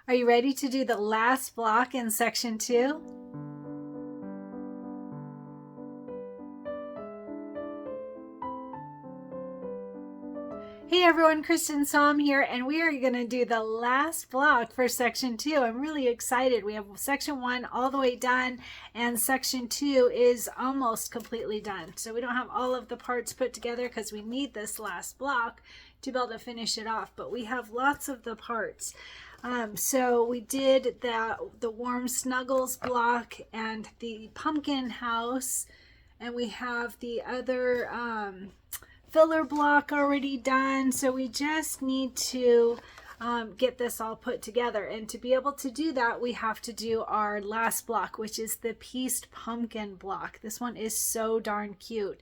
Are you ready to do the last block in section 2? Hey everyone, Cristin here, and we are going to do the last block for section 2. I'm really excited. We have section 1 all the way done, and section 2 is almost completely done. So we don't have all of the parts put together because we need this last block to be able to finish it off, but we have lots of the parts. So we did the warm snuggles block and the pumpkin house, and we have the other filler block already done. So we just need to get this all put together, and to be able to do that we have to do our last block, which is the pieced pumpkin block. This one is so darn cute.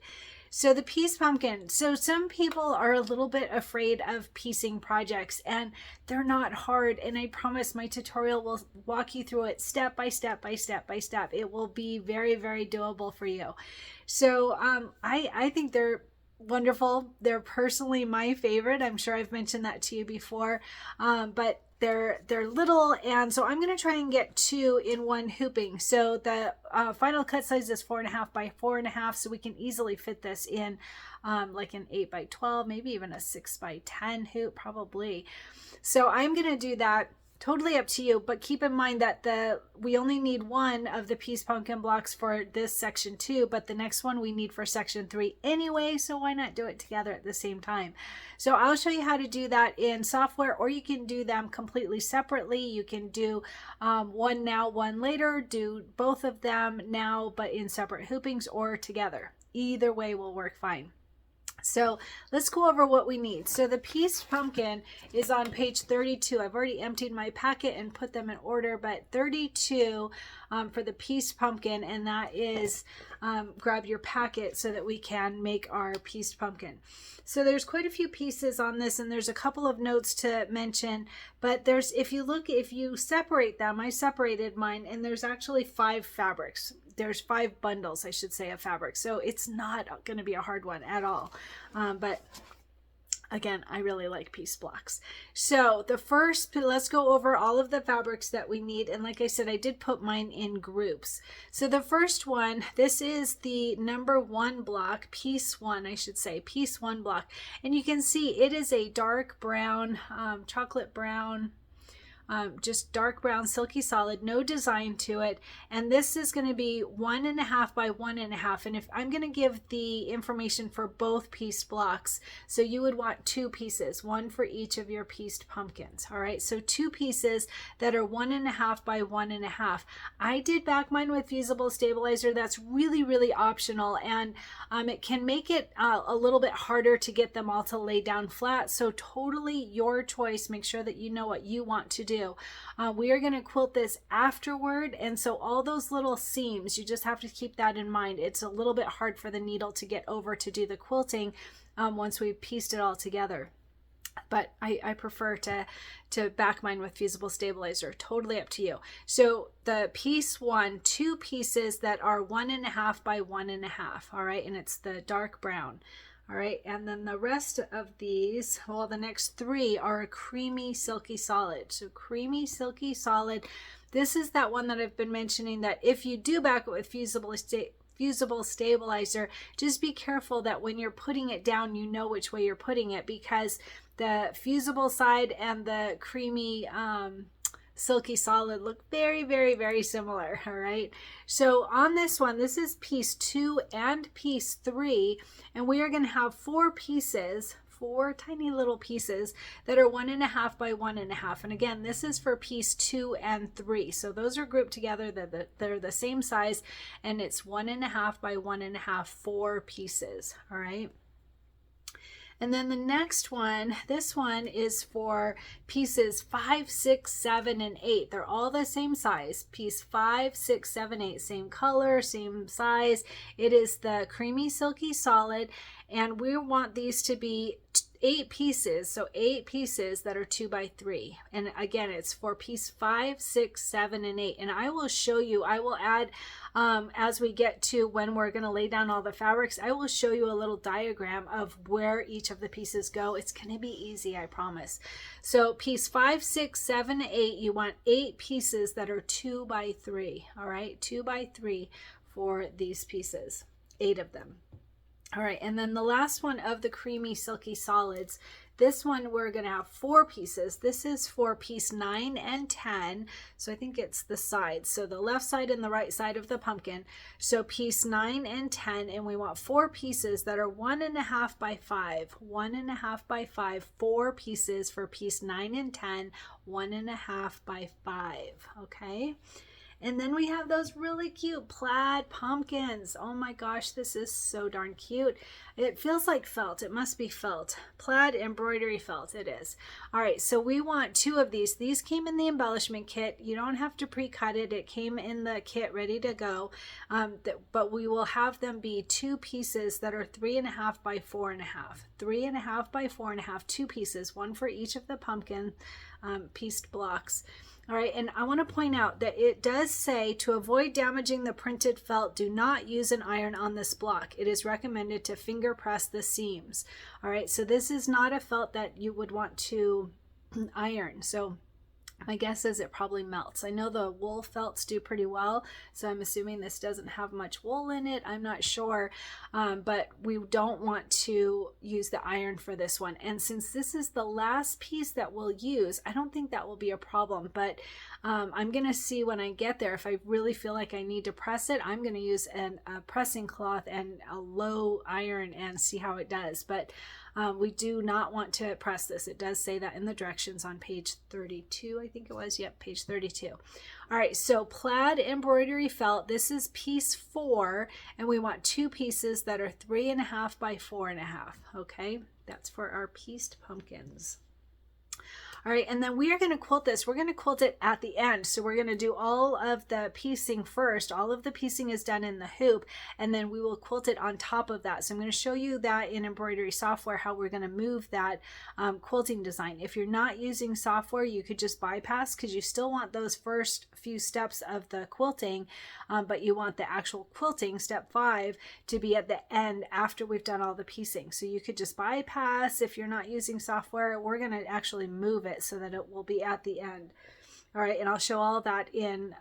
So the pieced pumpkin, so some people are a little bit afraid of piecing projects, and they're not hard, and I promise my tutorial will walk you through it step by step by step by step. It will be very, very doable for you. So I think they're wonderful. They're personally my favorite. I'm sure I've mentioned that to you before, but they're little, and so I'm going to try and get 2 in one hooping. So the final cut size is 4.5 by 4.5, so we can easily fit this in like an 8 by 12, maybe even a 6 by 10 hoop probably. So I'm going to do that. Totally up to you, but keep in mind that we only need 1 of the piece pumpkin blocks for this section 2, but the next one we need for section 3 anyway, so why not do it together at the same time? So I'll show you how to do that in software, or you can do them completely separately. You can do one now, one later, do both of them now but in separate hoopings, or together. Either way will work fine. So let's go over what we need. So the pieced pumpkin is on page 32. I've already emptied my packet and put them in order, but 32 for the pieced pumpkin, and that is grab your packet so that we can make our pieced pumpkin. So there's quite a few pieces on this, and there's a couple of notes to mention, but if you separate them, I separated mine, and there's actually 5 fabrics. There's 5 bundles, I should say, of fabric. So it's not going to be a hard one at all. But again, I really like piece blocks. So let's go over all of the fabrics that we need. And like I said, I did put mine in groups. So the first one, this is the number 1 block, piece 1, I should say, piece 1 block. And you can see it is a dark brown, chocolate brown, just dark brown silky solid, no design to it, and this is going to be 1.5 by 1.5. and if I'm going to give the information for both piece blocks, so you would want 2 pieces, 1 for each of your pieced pumpkins. All right, so 2 pieces that are 1.5 by 1.5. I did back mine with fusible stabilizer. That's really, really optional, and it can make it a little bit harder to get them all to lay down flat, so totally your choice. Make sure that you know what you want to do. We are going to quilt this afterward, and so all those little seams, you just have to keep that in mind. It's a little bit hard for the needle to get over to do the quilting once we've pieced it all together. But I prefer to back mine with fusible stabilizer. Totally up to you. So the piece 1, 2 pieces that are 1.5 by 1.5. All right, and it's the dark brown. All right, and then the rest of these, well, the next 3 are a creamy silky solid. So creamy silky solid, this is that one that I've been mentioning, that if you do back it with fusible stabilizer, just be careful that when you're putting it down, you know which way you're putting it, because the fusible side and the creamy silky solid look very, very, very similar. All right, so on this one, this is piece 2 and piece 3, and we are going to have 4 pieces, 4 tiny little pieces that are 1.5 by 1.5. And again, this is for piece 2 and 3, so those are grouped together. They're the same size, and it's 1.5 by 1.5, 4 pieces. All right. And then the next one, this one is for pieces 5, 6, 7, and 8. They're all the same size. Piece 5, 6, 7, 8, same color, same size. It is the creamy silky solid, and we want these to be 8 pieces, so 8 pieces that are 2 by 3, and again it's for piece 5, 6, 7, and 8. And I will show you, I will add as we get to when we're going to lay down all the fabrics, I will show you a little diagram of where each of the pieces go. It's going to be easy, I promise. So piece 5, 6, 7, 8, you want 8 pieces that are 2 by 3. All right, 2 by 3 for these pieces, 8 of them. All right, and then the last one of the creamy silky solids, this one we're going to have 4 pieces. This is for piece 9 and 10. So I think it's the sides. So the left side and the right side of the pumpkin. So piece 9 and 10, and we want 4 pieces that are 1.5 by 5. 1.5 by 5, 4 pieces for piece 9 and 10, 1.5 by 5. Okay. And then we have those really cute plaid pumpkins. Oh my gosh, this is so darn cute. It feels like felt. It must be felt. Plaid embroidery felt. It is. All right, so we want 2 of these. These came in the embellishment kit. You don't have to pre-cut it. It came in the kit ready to go. But we will have them be 2 pieces that are 3.5 by 4.5. 3.5 by 4.5, 2 pieces, one for each of the pumpkin pieced blocks. All right, and I want to point out that it does say to avoid damaging the printed felt, do not use an iron on this block. It is recommended to finger press the seams. All right, so this is not a felt that you would want to iron. So my guess is it probably melts. I know the wool felts do pretty well, so I'm assuming this doesn't have much wool in it. I'm not sure, but we don't want to use the iron for this one. And since this is the last piece that we'll use, I don't think that will be a problem, but I'm going to see when I get there. If I really feel like I need to press it, I'm going to use a pressing cloth and a low iron and see how it does. But we do not want to press this. It does say that in the directions on page 32, I think it was. Yep, page 32. All right, so plaid embroidery felt. This is piece 4, and we want 2 pieces that are 3.5 by 4.5. Okay, that's for our pieced pumpkins. All right, and then we are going to quilt this. We're going to quilt it at the end. So we're going to do all of the piecing first. All of the piecing is done in the hoop, and then we will quilt it on top of that. So I'm going to show you that in embroidery software, how we're going to move that quilting design. If you're not using software, you could just bypass, because you still want those first few steps of the quilting, but you want the actual quilting, step 5, to be at the end after we've done all the piecing. So you could just bypass if you're not using software. We're going to actually move it so that it will be at the end. All right, and I'll show all of that in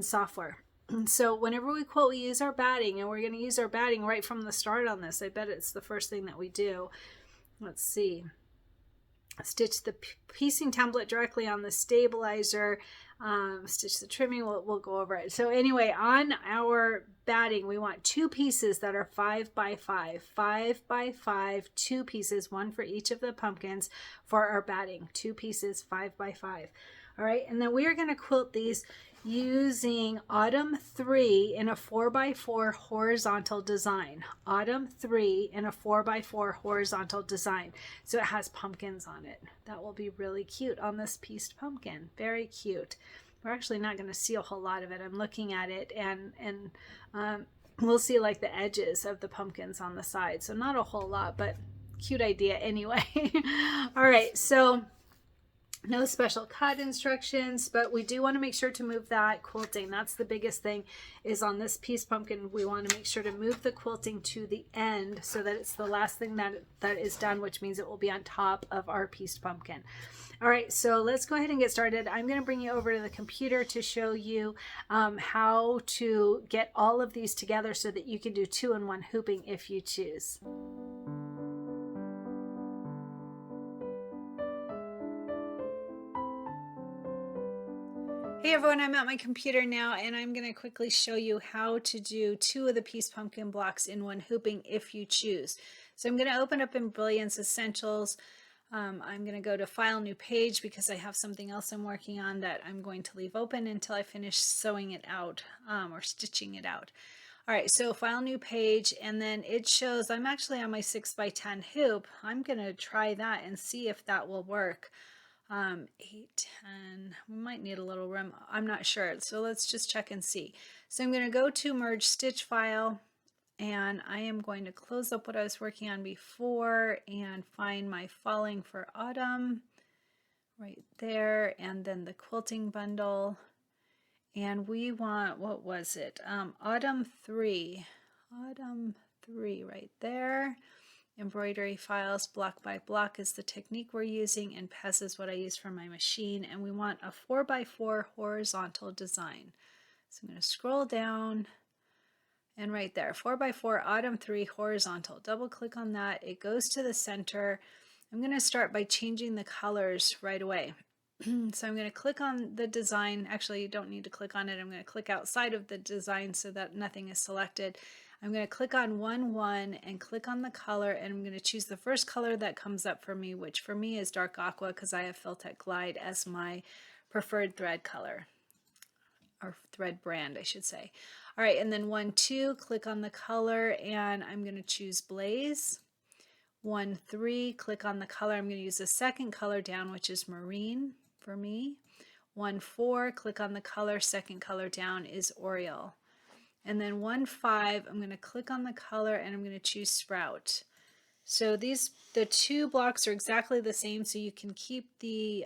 software. So whenever we quilt, we use our batting, and we're going to use our batting right from the start on this. I bet it's the first thing that we do. Let's see. Stitch the piecing template directly on the stabilizer. Stitch the trimming. We'll go over it. So anyway, on our batting, we want 2 pieces that are 5 by 5. 5 by 5, 2 pieces, one for each of the pumpkins for our batting. 2 pieces, 5 by 5. All right, and then we are going to quilt these using Autumn 3 in a 4 by 4 horizontal design. Autumn 3 in a 4 by 4 horizontal design. So it has pumpkins on it. That will be really cute on this pieced pumpkin. Very cute. We're actually not going to see a whole lot of it. I'm looking at it, and we'll see like the edges of the pumpkins on the side. So not a whole lot, but cute idea anyway. All right, so no special cut instructions, but we do want to make sure to move that quilting. That's the biggest thing, is on this piece pumpkin, we want to make sure to move the quilting to the end so that it's the last thing that is done, which means it will be on top of our pieced pumpkin. All right, so let's go ahead and get started. I'm going to bring you over to the computer to show you how to get all of these together so that you can do 2-in-1 hooping if you choose. Hey everyone, I'm at my computer now, and I'm going to quickly show you how to do 2 of the piece pumpkin blocks in 1 hooping if you choose. So I'm going to open up in Brilliance Essentials. I'm going to go to File, New Page, because I have something else I'm working on that I'm going to leave open until I finish sewing it out or stitching it out. All right, so File, New Page, and then it shows I'm actually on my 6 by 10 hoop. I'm going to try that and see if that will work. 8, 10, we might need a little room. I'm not sure. So let's just check and see. So I'm going to go to Merge Stitch File, and I am going to close up what I was working on before and find my Falling for Autumn right there, and then the quilting bundle. And we want, what was it? Autumn 3 right there. Embroidery files, block by block is the technique we're using, and Pez is what I use for my machine. And we want a 4x4 horizontal design. So I'm going to scroll down, and right there, 4x4 Autumn 3 horizontal. Double click on that. It goes to the center. I'm going to start by changing the colors right away. So I'm going to click on the design. Actually, you don't need to click on it. I'm going to click outside of the design so that nothing is selected. I'm going to click on 1-1 and click on the color, and I'm going to choose the first color that comes up for me, which for me is dark aqua because I have Filtech Glide as my preferred thread color, or thread brand, I should say. All right, and then 1-2, click on the color, and I'm going to choose Blaze. 1-3, click on the color. I'm going to use the second color down, which is Marine for me. 1-4, click on the color. Second color down is Oriole. And then 1-5, I'm going to click on the color and I'm going to choose Sprout. So the two blocks are exactly the same, so you can keep the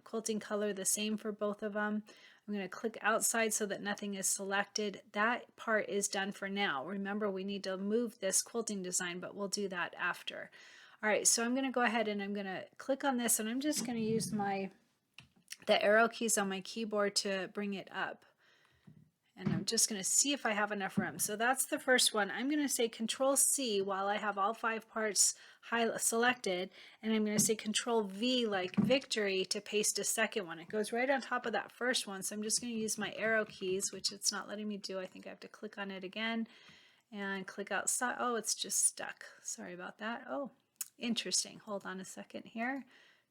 quilting color the same for both of them. I'm going to click outside so that nothing is selected. That part is done for now. Remember, we need to move this quilting design, but we'll do that after. All right, so I'm going to go ahead and I'm going to click on this, and I'm just going to use the arrow keys on my keyboard to bring it up. And I'm just going to see if I have enough room. So that's the first one. I'm going to say Control C while I have all 5 parts selected, and I'm going to say Control V like victory to paste a second one. It goes right on top of that first one. So I'm just going to use my arrow keys, which it's not letting me do. I think I have to click on it again and click outside. Oh, it's just stuck. Sorry about that. Oh, interesting. Hold on a second here.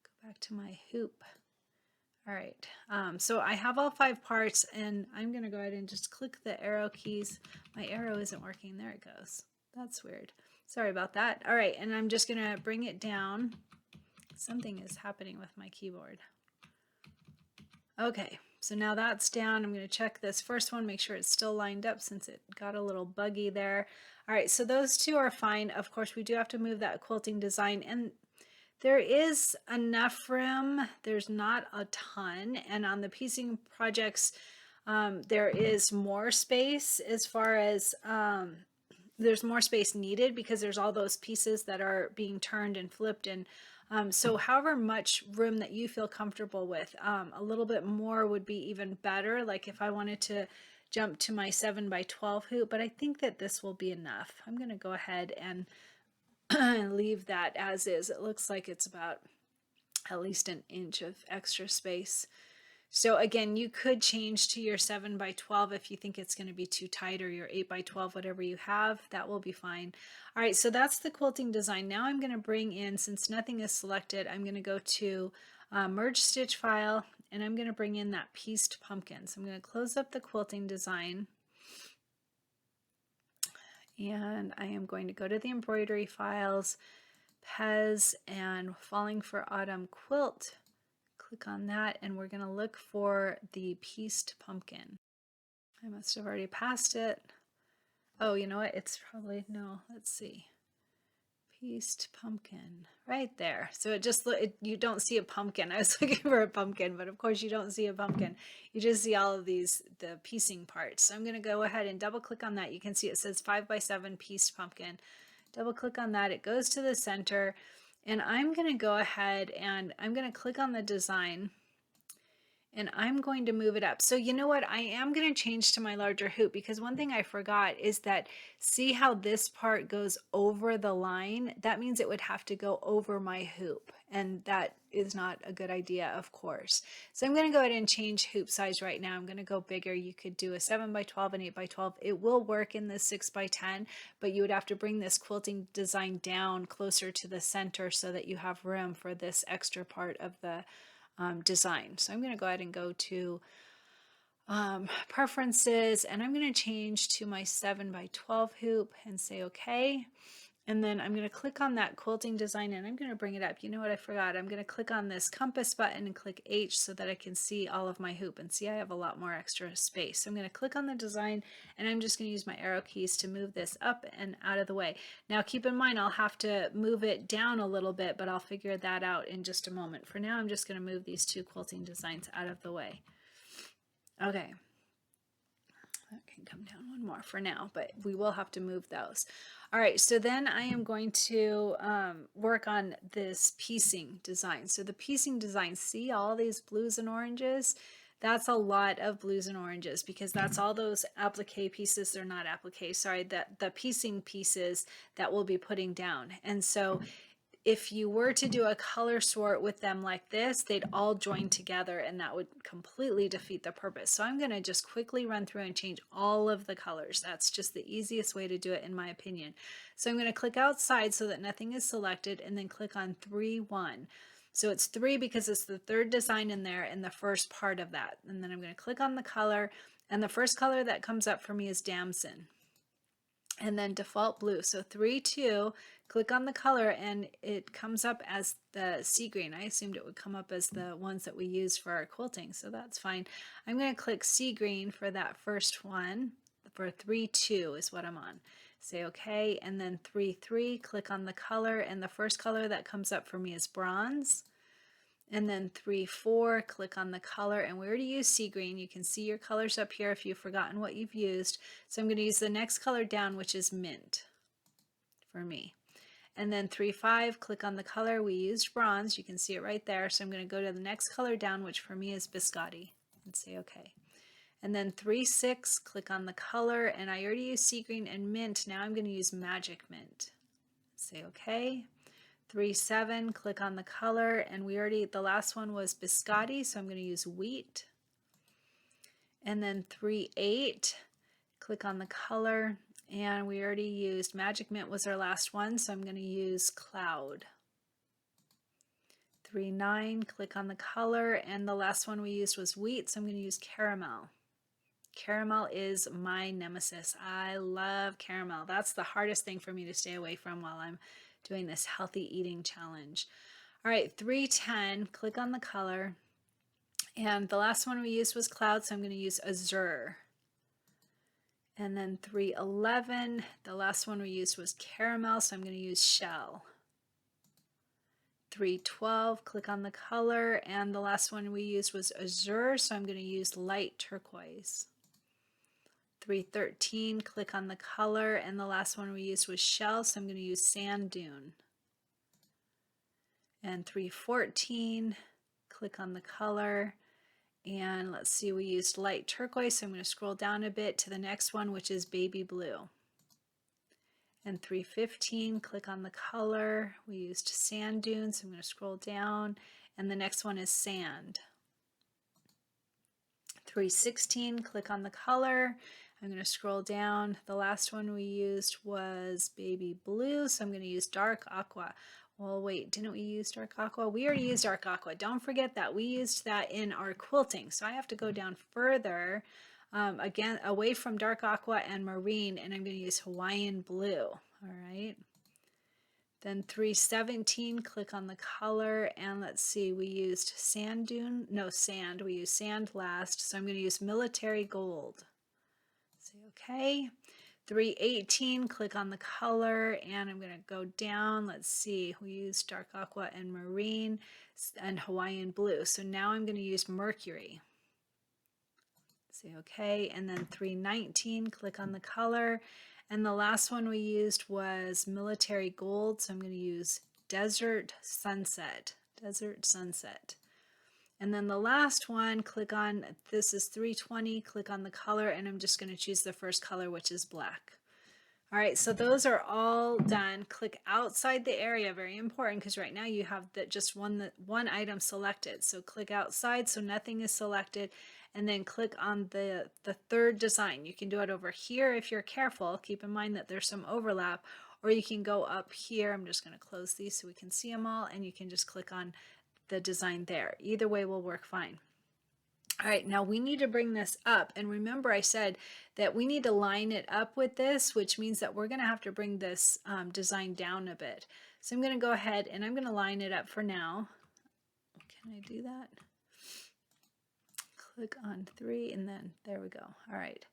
Go back to my hoop. All right, so I have all 5 parts, and I'm going to go ahead and just click the arrow keys. My arrow isn't working. There it goes. That's weird. Sorry about that. All right, and I'm just going to bring it down. Something is happening with my keyboard. Okay, so now that's down. I'm going to check this first one, make sure it's still lined up since it got a little buggy there. All right, so those 2 are fine. Of course, we do have to move that quilting design, and there is enough room. There's not a ton, and on the piecing projects there is more space as far as there's more space needed because there's all those pieces that are being turned and flipped, and so however much room that you feel comfortable with, a little bit more would be even better, like if I wanted to jump to my 7x12 hoop, but I think that this will be enough. I'm going to go ahead and leave that as is. It looks like it's about at least an inch of extra space. So again, you could change to your 7x12 if you think it's going to be too tight, or your 8x12, whatever you have, that will be fine. All right, so that's the quilting design. Now I'm going to bring in, since nothing is selected, I'm going to go to merge stitch file, and I'm going to bring in that pieced pumpkin. So I'm going to close up the quilting design. And I am going to go to the embroidery files, Pez, and Falling for Autumn Quilt. Click on that, and we're going to look for the pieced pumpkin. I must have already passed it. Oh, you know what? It's probably, no, let's see. Pieced pumpkin, right there. So it just, you don't see a pumpkin. I was looking for a pumpkin, but of course you don't see a pumpkin. You just see all of these, the piecing parts. So I'm going to go ahead and double click on that. You can see it says 5x7 pieced pumpkin. Double click on that. It goes to the center, and I'm going to go ahead and I'm going to click on the design, and I'm going to move it up. So you know what? I am going to change to my larger hoop, because one thing I forgot is that, see how this part goes over the line? That means it would have to go over my hoop, and that is not a good idea, of course. So I'm going to go ahead and change hoop size right now. I'm going to go bigger. You could do a 7x12 and 8x12. It will work in the 6x10, but you would have to bring this quilting design down closer to the center so that you have room for this extra part of the design. So I'm going to go ahead and go to preferences, and I'm going to change to my 7x12 hoop and say okay. And then I'm going to click on that quilting design and I'm going to bring it up. You know what I forgot? I'm going to click on this compass button and click H so that I can see all of my hoop. And see, I have a lot more extra space. So I'm going to click on the design and I'm just going to use my arrow keys to move this up and out of the way. Now keep in mind, I'll have to move it down a little bit, but I'll figure that out in just a moment. For now, I'm just going to move these two quilting designs out of the way. Okay. That can come down one more for now, but we will have to move those. All right, so then I am going to work on this piecing design. So the piecing design, see all these blues and oranges? That's a lot of blues and oranges because that's all those applique pieces. They're not applique, sorry, the piecing pieces that we'll be putting down. And so if you were to do a color sort with them like this, they'd all join together and that would completely defeat the purpose. So I'm going to just quickly run through and change all of the colors. That's just the easiest way to do it in my opinion. So I'm going to click outside so that nothing is selected and then click on 3-1. So it's 3 because it's the third design in there and the first part of that. And then I'm going to click on the color and the first color that comes up for me is damson. And then default blue. So 3-2, click on the color and it comes up as the sea green. I assumed it would come up as the ones that we use for our quilting, so that's fine. I'm going to click sea green for that first one. For 3-2 is what I'm on. Say okay, and then 3-3, click on the color and the first color that comes up for me is bronze. And then 3-4, click on the color, and we already used sea green. You can see your colors up here if you've forgotten what you've used. So I'm going to use the next color down, which is mint for me. And then 3-5, click on the color. We used bronze. You can see it right there. So I'm going to go to the next color down, which for me is biscotti, and say okay. And then 3-6, click on the color, and I already used sea green and mint. Now I'm going to use magic mint. Say okay. 3-7, click on the color, and the last one was biscotti, so I'm going to use wheat. And then 3-8, click on the color, and we already used magic mint was our last one, so I'm going to use cloud. 3-9, click on the color, and the last one we used was wheat, so I'm going to use caramel. Caramel is my nemesis. I love caramel. That's the hardest thing for me to stay away from while I'm doing this healthy eating challenge. All right, 3-10, click on the color. And the last one we used was cloud, so I'm going to use azure. And then 3-11, the last one we used was caramel, so I'm going to use shell. 3-12, click on the color, and the last one we used was azure, so I'm going to use light turquoise. 3-13, click on the color, and the last one we used was shell, so I'm going to use sand dune. And 3-14, click on the color, and let's see, we used light turquoise, so I'm going to scroll down a bit to the next one, which is baby blue. And 3-15, click on the color, we used sand dune, so I'm going to scroll down, and the next one is sand. 3-16, click on the color, I'm going to scroll down. The last one we used was baby blue, so I'm going to use dark aqua. Well, wait, didn't we use dark aqua? We already used dark aqua. Don't forget that. We used that in our quilting. So I have to go down further, again, away from dark aqua and marine, and I'm going to use Hawaiian blue. All right. Then 3-17, click on the color, and let's see, we used sand dune. No, sand. We used sand last, so I'm going to use military gold. Say okay. 3-18, click on the color, and I'm going to go down. Let's see, we used dark aqua and marine and Hawaiian blue. So now I'm going to use mercury. Say okay, and then 3-19, click on the color, and the last one we used was military gold, so I'm going to use desert sunset. Desert sunset. And then the last one, click on, this is 3-20, click on the color, and I'm just going to choose the first color, which is black. All right, so those are all done. Click outside the area, very important, because right now you have just one item selected. So click outside so nothing is selected, and then click on the third design. You can do it over here if you're careful. Keep in mind that there's some overlap, or you can go up here. I'm just going to close these so we can see them all, and you can just click on the design there. Either way will work fine. All right, now we need to bring this up. And remember I said that we need to line it up with this, which means that we're going to have to bring this design down a bit. So I'm going to go ahead and I'm going to line it up for now. Can I do that? Click on 3 and then there we go. All right.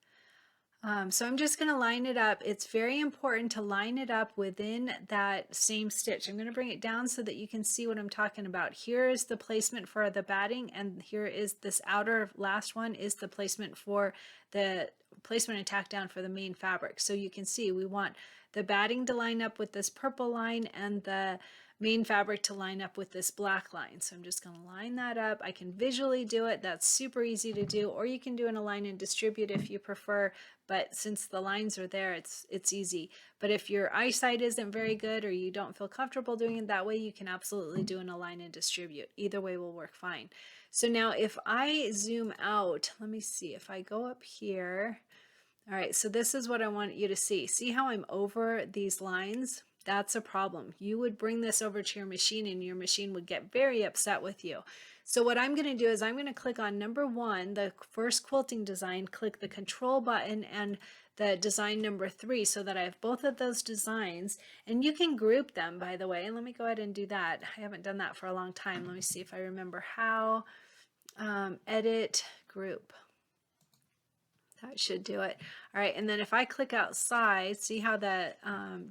So I'm just going to line it up. It's very important to line it up within that same stitch. I'm going to bring it down so that you can see what I'm talking about. Here is the placement for the batting, and here is this outer last one is the placement for the placement and tack down for the main fabric. So you can see we want the batting to line up with this purple line and the main fabric to line up with this black line. So I'm just going to line that up. I can visually do it. That's super easy to do, or you can do an align and distribute if you prefer, but since the lines are there, it's easy. But if your eyesight isn't very good or you don't feel comfortable doing it that way, you can absolutely do an align and distribute. Either way will work fine. So now if I zoom out, let me see, if I go up here, all right, so this is what I want you to see. See how I'm over these lines? That's a problem. You would bring this over to your machine and your machine would get very upset with you. So what I'm going to do is I'm going to click on number 1, the first quilting design, click the control button and the design number 3 so that I have both of those designs, and you can group them, by the way. Let me go ahead and do that. I haven't done that for a long time. Let me see if I remember how. Edit, group. That should do it. All right, and then if I click outside, see how the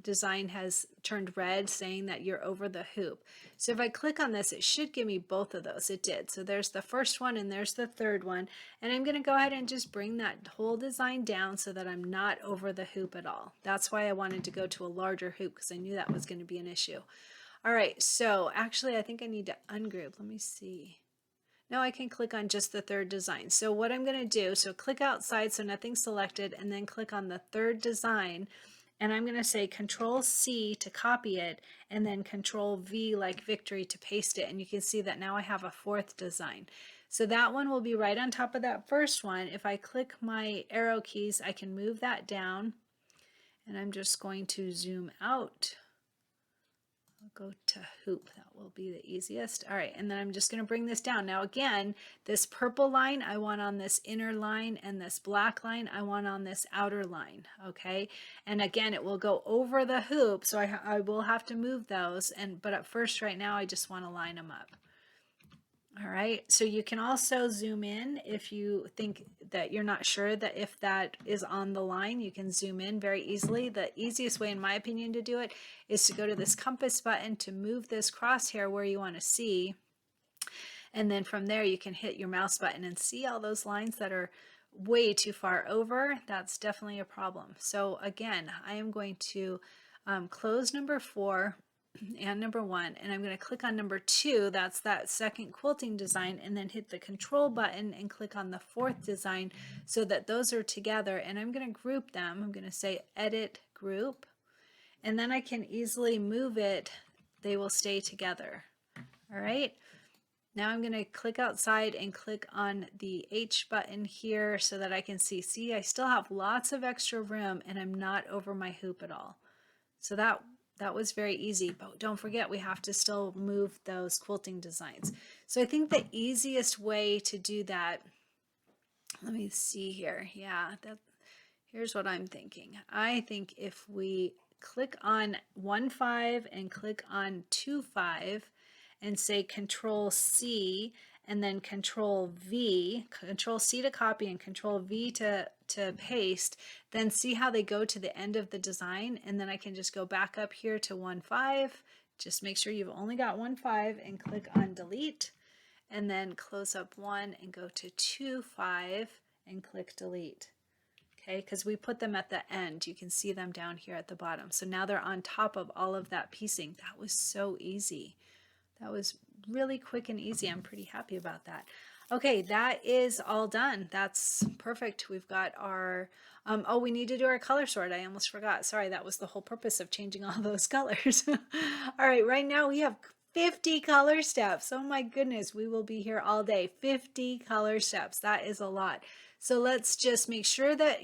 design has turned red saying that you're over the hoop. So if I click on this, it should give me both of those. It did. So there's the first one and there's the third one. And I'm going to go ahead and just bring that whole design down so that I'm not over the hoop at all. That's why I wanted to go to a larger hoop, because I knew that was going to be an issue. All right, so actually I think I need to ungroup. Let me see. Now I can click on just the third design. So what I'm going to do, so click outside so nothing's selected, and then click on the third design, and I'm going to say Control C to copy it, and then Control V like victory to paste it, and you can see that now I have a fourth design. So that one will be right on top of that first one. If I click my arrow keys, I can move that down, and I'm just going to zoom out. I'll go to hoop, that will be the easiest. All right, and then I'm just going to bring this down. Now again, this purple line I want on this inner line, and this black line I want on this outer line, okay? And again, it will go over the hoop, so I will have to move those, but at first right now I just want to line them up. All right, so you can also zoom in if you think that you're not sure that if that is on the line, you can zoom in very easily. The easiest way, in my opinion, to do it is to go to this compass button to move this crosshair where you want to see. And then from there, you can hit your mouse button and see all those lines that are way too far over. That's definitely a problem. So again, I am going to close number 4 and number 1, and I'm going to click on number 2, that's that second quilting design, and then hit the control button and click on the fourth design so that those are together, and I'm going to group them. I'm going to say edit group, and then I can easily move it. They will stay together. All right, now I'm going to click outside and click on the H button here so that I can see I still have lots of extra room and I'm not over my hoop at all. So that was very easy, but don't forget we have to still move those quilting designs. So I think the easiest way to do that, let me see here. Yeah, here's what I'm thinking. I think if we click on 1-5 and click on 2-5 and say Control C and then Control V, Control C to copy and Control V to paste, then see how they go to the end of the design, and then I can just go back up here to 1-5, just make sure you've only got 1-5 and click on delete, and then close up 1 and go to 2-5 and click delete. Okay, because we put them at the end, you can see them down here at the bottom. So now they're on top of all of that piecing. That was so easy. That was really quick and easy. I'm pretty happy about that. Okay, that is all done. That's perfect. We've got our, oh, we need to do our color sort. I almost forgot. Sorry, that was the whole purpose of changing all those colors. All right, right now we have 50 color steps. Oh my goodness, we will be here all day. 50 color steps. That is a lot. So let's just make sure that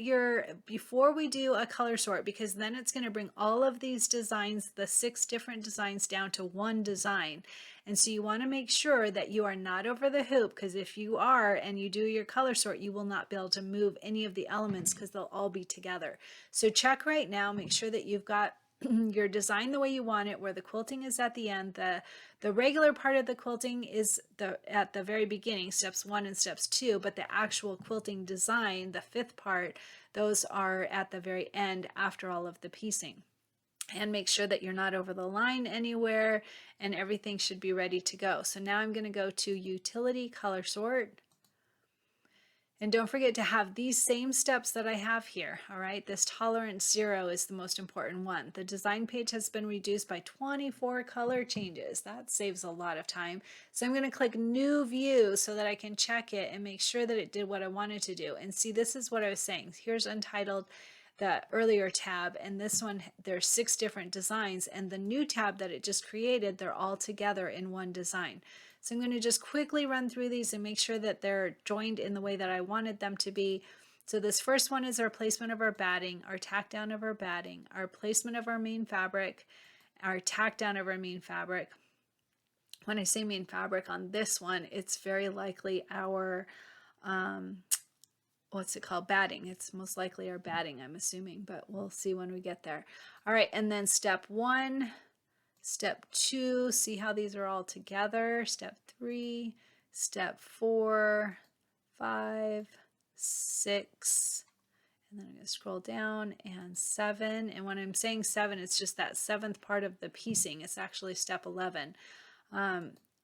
before we do a color sort, because then it's going to bring all of these designs, the 6 different designs, down to one design. And so you want to make sure that you are not over the hoop, because if you are and you do your color sort, you will not be able to move any of the elements because they'll all be together. So check right now, make sure that you've got your design the way you want it, where the quilting is at the end. The regular part of the quilting is at the very beginning, steps 1 and steps 2, but the actual quilting design, the 5th part, those are at the very end after all of the piecing. And make sure that you're not over the line anywhere, and everything should be ready to go. So now I'm going to go to Utility Color Sort. And don't forget to have these same steps that I have here, all right? This tolerance 0 is the most important one. The design page has been reduced by 24 color changes. That saves a lot of time. So I'm going to click New View so that I can check it and make sure that it did what I wanted to do. And see, this is what I was saying. Here's Untitled, the earlier tab, and this one, there's 6 different designs, and the new tab that it just created, they're all together in one design. So I'm going to just quickly run through these and make sure that they're joined in the way that I wanted them to be. So this first one is our placement of our batting, our tack down of our batting, our placement of our main fabric, our tack down of our main fabric. When I say main fabric on this one, it's very likely our what's it called, batting. It's most likely our batting, I'm assuming, but we'll see when we get there. All right, and then step 1, step 2, see how these are all together, step 3, step 4, 5, 6, and then I'm going to scroll down, and 7, and when I'm saying 7, it's just that 7th part of the piecing. It's actually step 11.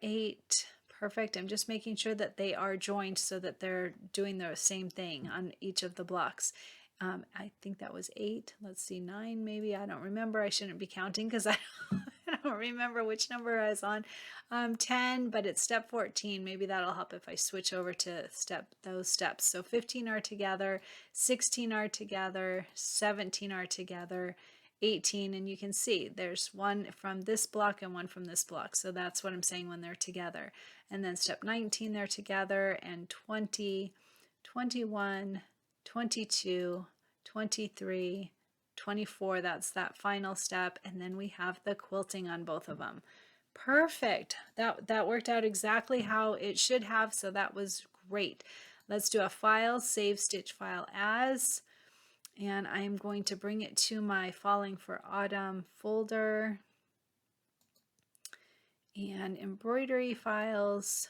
8, perfect. I'm just making sure that they are joined so that they're doing the same thing on each of the blocks. I think that was 8. Let's see, 9 maybe. I don't remember. I shouldn't be counting because I don't remember which number I was on. 10, but it's step 14. Maybe that'll help if I switch over to those steps. So 15 are together, 16 are together, 17 are together, 18, and you can see there's one from this block and one from this block. So that's what I'm saying when they're together. And then step 19, they're together, and 20, 21, 22, 23, 24, that's that final step, and then we have the quilting on both of them. Perfect. That worked out exactly how it should have, so that was great. Let's do a file, save stitch file as, and I'm going to bring it to my Falling for Autumn folder, and embroidery files,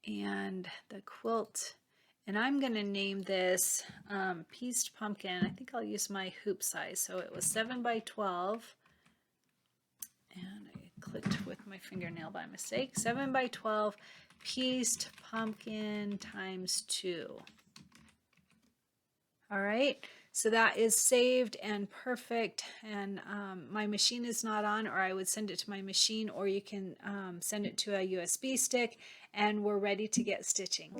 and the quilt. And I'm going to name this Pieced Pumpkin. I think I'll use my hoop size. So it was 7 by 12. And I clicked with my fingernail by mistake. 7 by 12 Pieced Pumpkin times 2. All right. So that is saved and perfect. And my machine is not on, or I would send it to my machine, or you can send it to a USB stick, and we're ready to get stitching.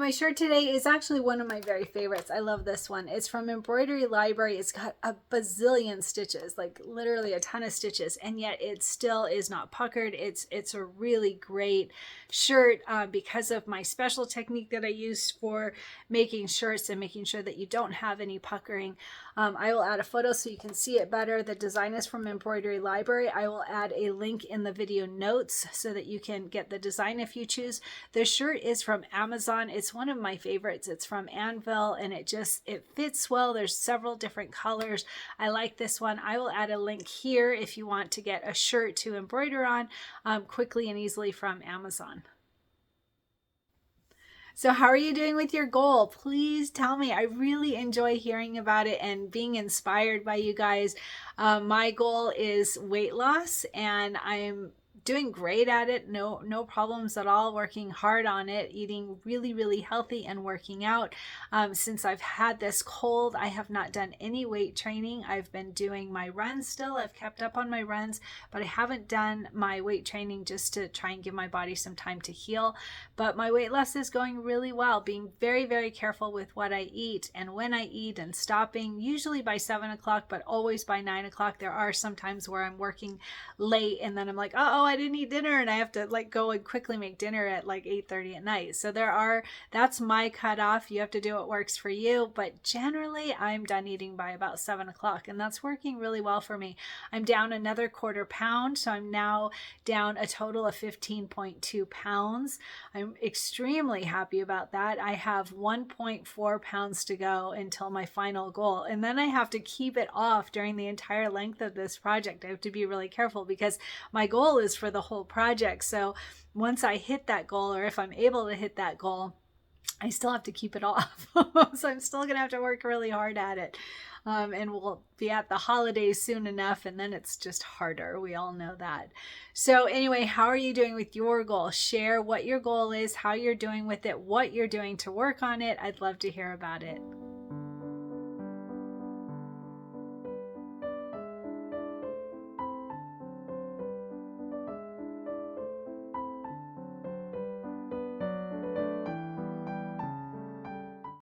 And my shirt today is actually one of my very favorites. I love this one. It's from Embroidery Library. It's got a bazillion stitches, like literally a ton of stitches, and yet it still is not puckered. It's a really great shirt because of my special technique that I use for making shirts and making sure that you don't have any puckering. I will add a photo so you can see it better. The design is from Embroidery Library. I will add a link in the video notes so that you can get the design if you choose. The shirt is from Amazon. It's one of my favorites. It's from Anvil, and it fits well. There's several different colors. I like this one. I will add a link here if you want to get a shirt to embroider on quickly and easily from Amazon. So how are you doing with your goal? Please tell me. I really enjoy hearing about it and being inspired by you guys. My goal is weight loss, and I'm doing great at it. No problems at all. Working hard on it, eating really healthy and working out. Since I've had this cold, I have not done any weight training. I've been doing my runs still. I've kept up on my runs, but I haven't done my weight training just to try and give my body some time to heal. But my weight loss is going really well, being very careful with what I eat and when I eat, and stopping usually by 7 o'clock, but always by 9 o'clock. There are some times where I'm working late and then I'm like, oh, I didn't eat dinner, and I have to like go and quickly make dinner at like 8:30 at night. So that's my cutoff. You have to do what works for you, but generally I'm done eating by about 7 o'clock, and that's working really well for me. I'm down another quarter pound, so I'm now down a total of 15.2 pounds. I'm extremely happy about that. I have 1.4 pounds to go until my final goal, and then I have to keep it off during the entire length of this project. I have to be really careful because my goal is for the whole project. So once I hit that goal, or if I'm able to hit that goal, I still have to keep it off. So I'm still gonna have to work really hard at it. And we'll be at the holidays soon enough, and then it's just harder. We all know that. So anyway, how are you doing with your goal? Share what your goal is, how you're doing with it, what you're doing to work on it. I'd love to hear about it.